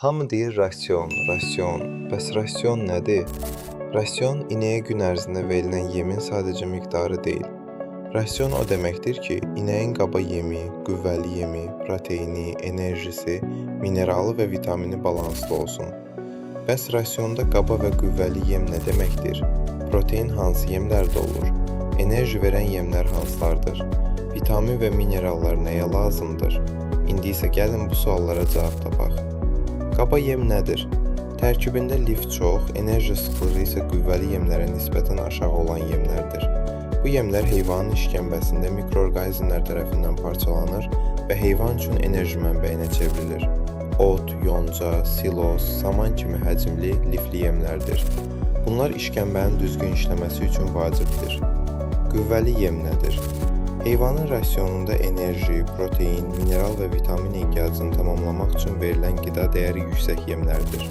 Hamı deyir rasyon, rasyon. Bəs rasyon nədir? Rasyon inəyə gün ərzində verilən yemin sadəcə miqdarı deyil. Rasyon o deməkdir ki, inəyin qaba yemi, qüvvəli yemi, proteini, enerjisi, mineralı və vitamini balanslı olsun. Bəs rasyonda qaba və qüvvəli yem nə deməkdir? Protein hansı yemlərdə olur? Enerji verən yemlər hansılardır? Vitamin və minerallar nəyə lazımdır? İndi isə gəlin bu suallara cavab tapaq. Qaba yem nədir? Tərkibində lif çox, enerji sıxlığı isə qüvvəli yemlərə nisbətən aşağı olan yemlərdir. Bu yemlər heyvanın işkəmbəsində mikroorqanizmlər tərəfindən parçalanır və heyvan üçün enerji mənbəyinə çevrilir. Ot, yonca, siloz, saman kimi həcmli, lifli yemlərdir. Bunlar işkəmbənin düzgün işləməsi üçün vacibdir. Qüvvəli yem nədir? Heyvanın rasionunda enerji, protein, mineral və vitamin ehtiyacını tamamlamaq üçün verilən qida dəyəri yüksək yemlərdir.